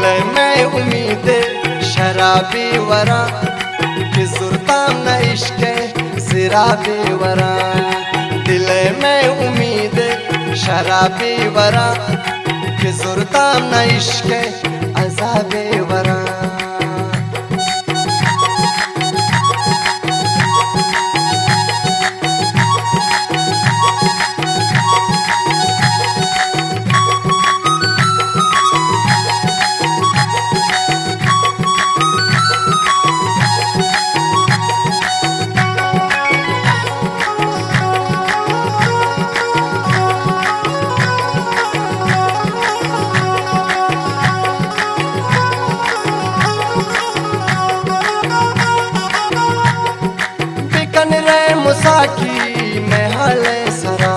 दिल में उम्मीद शराबी वरा कि सुरताम न इश्क सिराबी वरा। दिल में उम्मीद शराबी वरा कि सुरताम न इश्क अज़ाबे वरा। मुसाकी में हाले सरा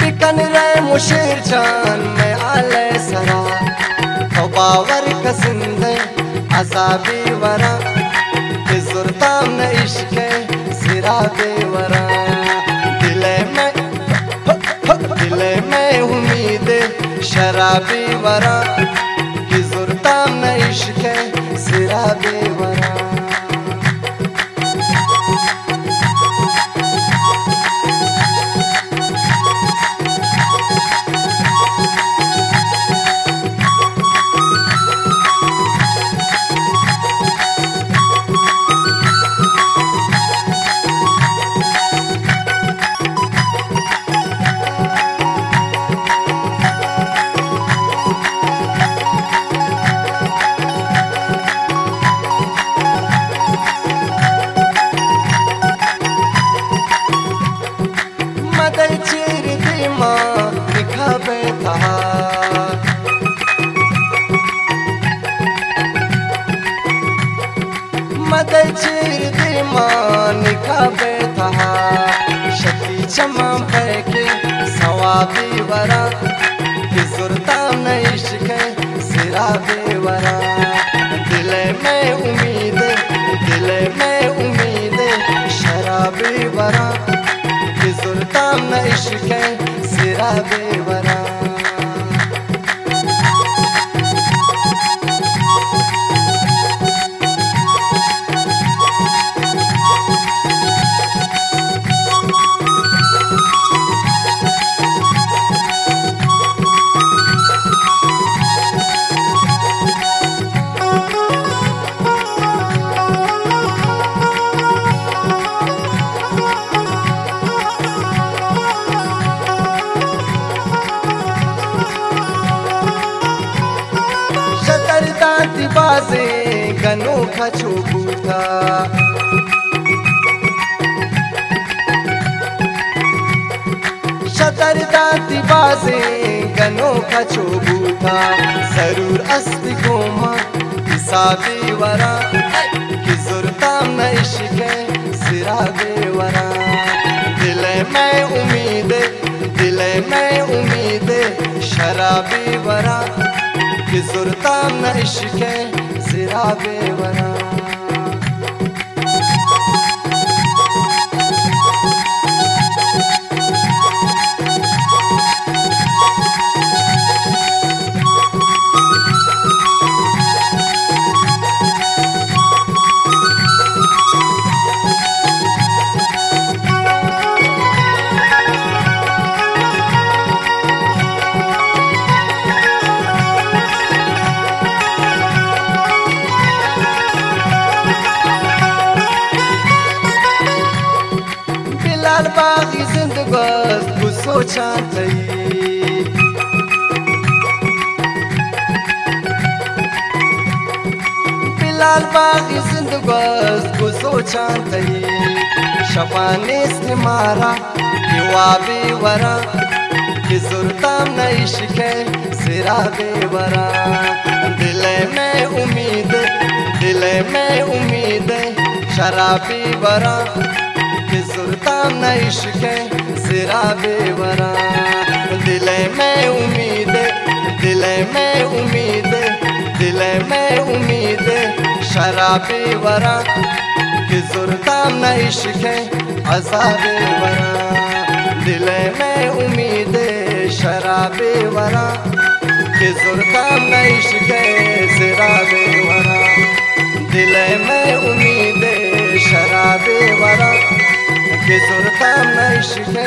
बिकन रे मुशीर जान में आले सरा तो बावर कसिंद अज़ाबी वरा कि सुरताम न इश्क सिराबे वरा। दिल में उम्मीद शराबी वरा कि सुरताम न इश्क सिराबे वरा। मदल चीर दीमा निखाबे था मदल चीर दीमा निखाबे था शक्ति चमा के सवाबी वरा कि सुरताम न इश्क सिराबे वरा। दिल में उम्मीद शराबी वरा कि सुरताम न इश्क सिराबे वरा। बाजे गनो खचो बूथा शतर दाती बाजे गनो खचो बूथा जरूर अस्ति गोमा हिसाबी वरा कि सुरताम न इश्क सिराबे वरा। दिल में उम्मीद शराबी वरा कि सुरताम न इश्क सिराबे वरा। बागी जिंदगास को सोचा थई बिलाल बागी जिंदगास को सोचा थई शबाने से मारा युवाबी वरा कि सुरताम न इश्क सिराबे वरा। दिल में उम्मीद शराबी वरा कि सुरताम न इश्क सिराबे वरा। दिल में उम्मीद शराबी वरा कि सुरताम न इश्क अज़ाबे वरा। दिल में उम्मीद शराबे वरा कि जुरता नईश के सिराबे वरा। दिल में उम्मीद शराबे वरा कि जुरता नईश के